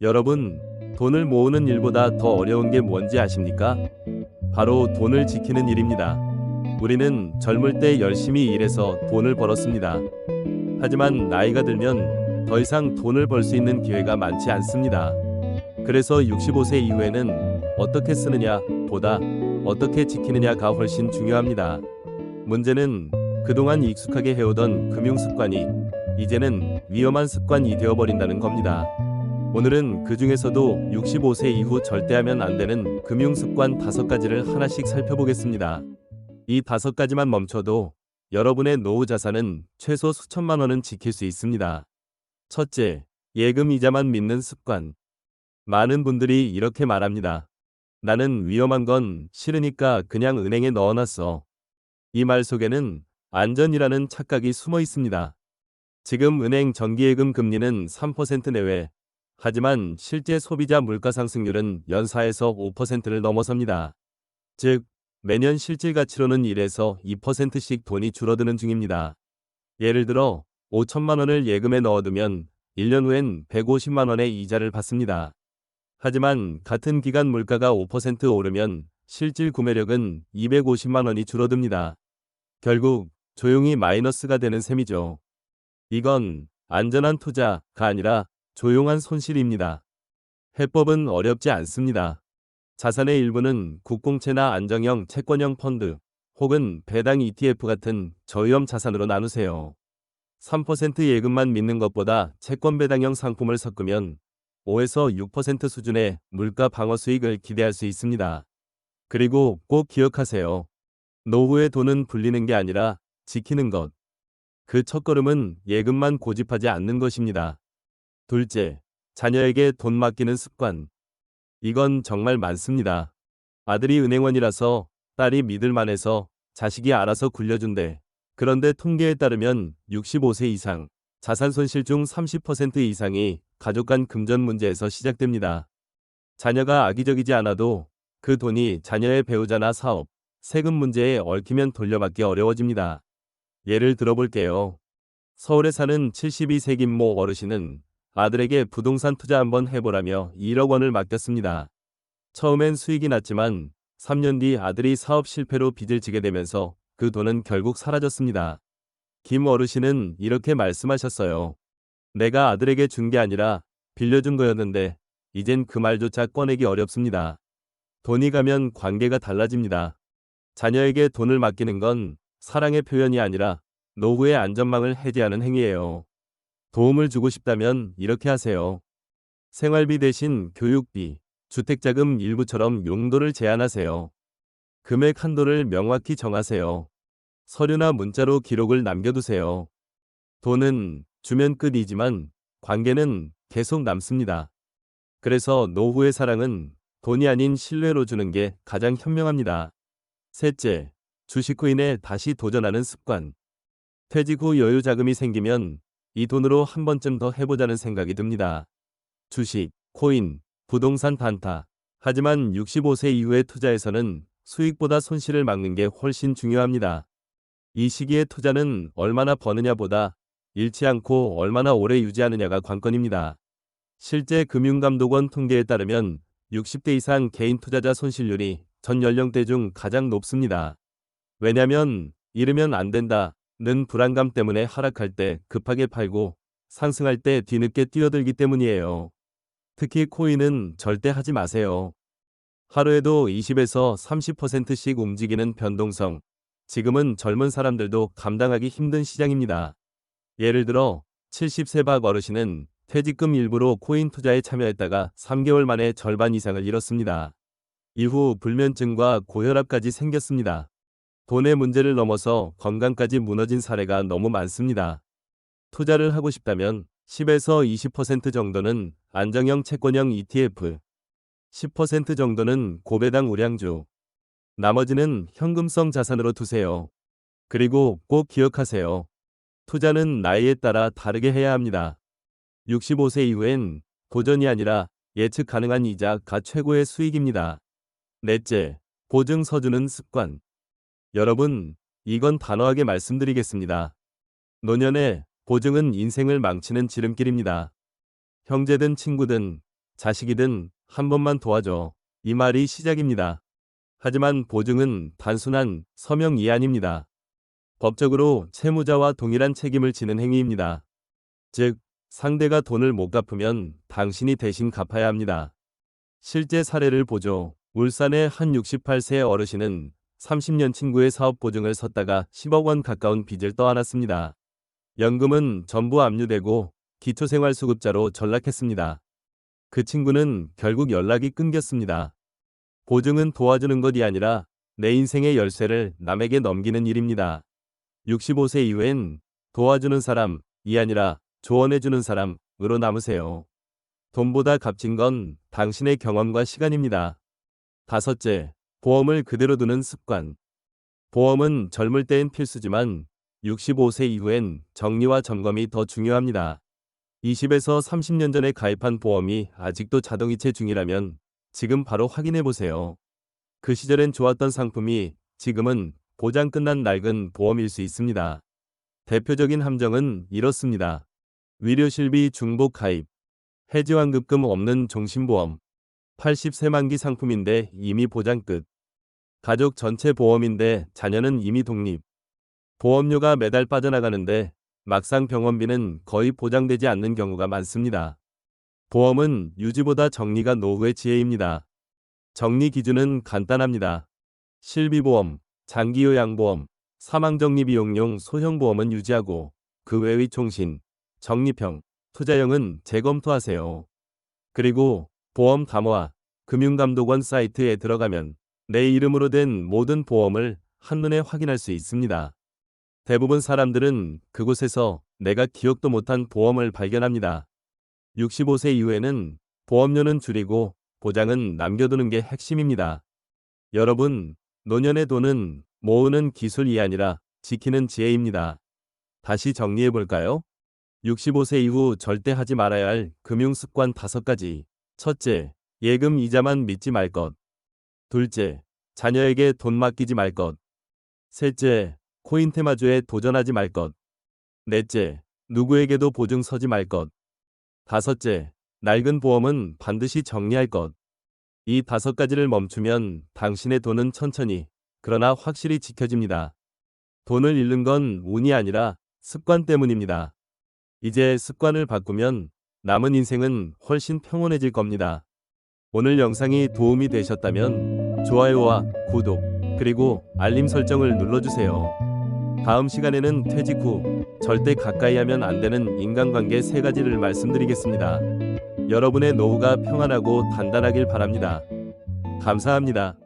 여러분, 돈을 모으는 일보다 더 어려운 게 뭔지 아십니까? 바로 돈을 지키는 일입니다. 우리는 젊을 때 열심히 일해서 돈을 벌었습니다. 하지만 나이가 들면 더 이상 돈을 벌 수 있는 기회가 많지 않습니다. 그래서 65세 이후에는 어떻게 쓰느냐 보다 어떻게 지키느냐가 훨씬 중요합니다. 문제는 그동안 익숙하게 해오던 금융 습관이 이제는 위험한 습관이 되어버린다는 겁니다. 오늘은 그 중에서도 65세 이후 절대 하면 안 되는 금융 습관 5가지를 하나씩 살펴보겠습니다. 이 5가지만 멈춰도 여러분의 노후 자산은 최소 수천만 원은 지킬 수 있습니다. 첫째, 예금 이자만 믿는 습관. 많은 분들이 이렇게 말합니다. 나는 위험한 건 싫으니까 그냥 은행에 넣어놨어. 이 말 속에는 안전이라는 착각이 숨어 있습니다. 지금 은행 정기예금 금리는 3% 내외. 하지만 실제 소비자 물가 상승률은 연 4에서 5%를 넘어섭니다. 즉, 매년 실질 가치로는 1에서 2%씩 돈이 줄어드는 중입니다. 예를 들어 5천만 원을 예금에 넣어두면 1년 후엔 150만 원의 이자를 받습니다. 하지만 같은 기간 물가가 5% 오르면 실질 구매력은 250만 원이 줄어듭니다. 결국 조용히 마이너스가 되는 셈이죠. 이건 안전한 투자가 아니라 조용한 손실입니다. 해법은 어렵지 않습니다. 자산의 일부는 국공채나 안정형 채권형 펀드 혹은 배당 ETF 같은 저위험 자산으로 나누세요. 3% 예금만 믿는 것보다 채권 배당형 상품을 섞으면 5에서 6% 수준의 물가 방어 수익을 기대할 수 있습니다. 그리고 꼭 기억하세요. 노후의 돈은 불리는 게 아니라 지키는 것. 그 첫걸음은 예금만 고집하지 않는 것입니다. 둘째, 자녀에게 돈 맡기는 습관. 이건 정말 많습니다. 아들이 은행원이라서 딸이 믿을만해서 자식이 알아서 굴려준대. 그런데 통계에 따르면 65세 이상, 자산 손실 중 30% 이상이 가족 간 금전 문제에서 시작됩니다. 자녀가 악의적이지 않아도 그 돈이 자녀의 배우자나 사업, 세금 문제에 얽히면 돌려받기 어려워집니다. 예를 들어볼게요. 서울에 사는 72세 김모 어르신은 아들에게 부동산 투자 한번 해보라며 1억 원을 맡겼습니다. 처음엔 수익이 났지만 3년 뒤 아들이 사업 실패로 빚을 지게 되면서 그 돈은 결국 사라졌습니다. 김 어르신은 이렇게 말씀하셨어요. 내가 아들에게 준 게 아니라 빌려준 거였는데 이젠 그 말조차 꺼내기 어렵습니다. 돈이 가면 관계가 달라집니다. 자녀에게 돈을 맡기는 건 사랑의 표현이 아니라 노후의 안전망을 해제하는 행위예요. 도움을 주고 싶다면 이렇게 하세요. 생활비 대신 교육비, 주택자금 일부처럼 용도를 제한하세요. 금액 한도를 명확히 정하세요. 서류나 문자로 기록을 남겨두세요. 돈은 주면 끝이지만 관계는 계속 남습니다. 그래서 노후의 사랑은 돈이 아닌 신뢰로 주는 게 가장 현명합니다. 셋째, 주식 후인에 다시 도전하는 습관. 퇴직 후 여유 자금이 생기면 이 돈으로 한 번쯤 더 해보자는 생각이 듭니다. 주식, 코인, 부동산 단타. 하지만 65세 이후의 투자에서는 수익보다 손실을 막는 게 훨씬 중요합니다. 이 시기의 투자는 얼마나 버느냐보다 잃지 않고 얼마나 오래 유지하느냐가 관건입니다. 실제 금융감독원 통계에 따르면 60대 이상 개인 투자자 손실률이 전 연령대 중 가장 높습니다. 왜냐면 잃으면 안 된다는 불안감 때문에 하락할 때 급하게 팔고 상승할 때 뒤늦게 뛰어들기 때문이에요. 특히 코인은 절대 하지 마세요. 하루에도 20에서 30%씩 움직이는 변동성. 지금은 젊은 사람들도 감당하기 힘든 시장입니다. 예를 들어 70세 박 어르신은 퇴직금 일부로 코인 투자에 참여했다가 3개월 만에 절반 이상을 잃었습니다. 이후 불면증과 고혈압까지 생겼습니다. 돈의 문제를 넘어서 건강까지 무너진 사례가 너무 많습니다. 투자를 하고 싶다면 10에서 20% 정도는 안정형 채권형 ETF, 10% 정도는 고배당 우량주, 나머지는 현금성 자산으로 두세요. 그리고 꼭 기억하세요. 투자는 나이에 따라 다르게 해야 합니다. 65세 이후엔 도전이 아니라 예측 가능한 이자가 최고의 수익입니다. 넷째, 보증 서주는 습관. 여러분, 이건 단호하게 말씀드리겠습니다. 노년에 보증은 인생을 망치는 지름길입니다. 형제든 친구든 자식이든 한 번만 도와줘. 이 말이 시작입니다. 하지만 보증은 단순한 서명 이안입니다. 법적으로 채무자와 동일한 책임을 지는 행위입니다. 즉, 상대가 돈을 못 갚으면 당신이 대신 갚아야 합니다. 실제 사례를 보죠. 울산의 한 68세 어르신은 30년 친구의 사업 보증을 섰다가 10억 원 가까운 빚을 떠안았습니다. 연금은 전부 압류되고 기초생활수급자로 전락했습니다. 그 친구는 결국 연락이 끊겼습니다. 보증은 도와주는 것이 아니라 내 인생의 열쇠를 남에게 넘기는 일입니다. 65세 이후엔 도와주는 사람이 아니라 조언해주는 사람으로 남으세요. 돈보다 값진 건 당신의 경험과 시간입니다. 다섯째, 보험을 그대로 두는 습관. 보험은 젊을 때엔 필수지만 65세 이후엔 정리와 점검이 더 중요합니다. 20에서 30년 전에 가입한 보험이 아직도 자동이체 중이라면 지금 바로 확인해 보세요. 그 시절엔 좋았던 상품이 지금은 보장 끝난 낡은 보험일 수 있습니다. 대표적인 함정은 이렇습니다. 위료실비 중복 가입, 해지환급금 없는 종신보험, 80세 만기 상품인데 이미 보장 끝, 가족 전체 보험인데 자녀는 이미 독립, 보험료가 매달 빠져나가는데 막상 병원비는 거의 보장되지 않는 경우가 많습니다. 보험은 유지보다 정리가 노후의 지혜입니다. 정리 기준은 간단합니다. 실비보험, 장기요양보험, 사망정리비용용 소형보험은 유지하고 그 외의 총신, 적립형, 투자형은 재검토하세요. 그리고 보험 담화, 금융감독원 사이트에 들어가면 내 이름으로 된 모든 보험을 한눈에 확인할 수 있습니다. 대부분 사람들은 그곳에서 내가 기억도 못한 보험을 발견합니다. 65세 이후에는 보험료는 줄이고 보장은 남겨두는 게 핵심입니다. 여러분, 노년의 돈은 모으는 기술이 아니라 지키는 지혜입니다. 다시 정리해 볼까요? 65세 이후 절대 하지 말아야 할 금융 습관 5가지. 첫째, 예금 이자만 믿지 말 것. 둘째, 자녀에게 돈 맡기지 말 것. 셋째, 코인 테마주에 도전하지 말 것. 넷째, 누구에게도 보증 서지 말 것. 다섯째, 낡은 보험은 반드시 정리할 것. 이 5가지를 멈추면 당신의 돈은 천천히, 그러나 확실히 지켜집니다. 돈을 잃는 건 운이 아니라 습관 때문입니다. 이제 습관을 바꾸면 남은 인생은 훨씬 평온해질 겁니다. 오늘 영상이 도움이 되셨다면 좋아요와 구독, 그리고 알림 설정을 눌러주세요. 다음 시간에는 퇴직 후 절대 가까이 하면 안 되는 인간관계 3가지를 말씀드리겠습니다. 여러분의 노후가 평안하고 단단하길 바랍니다. 감사합니다.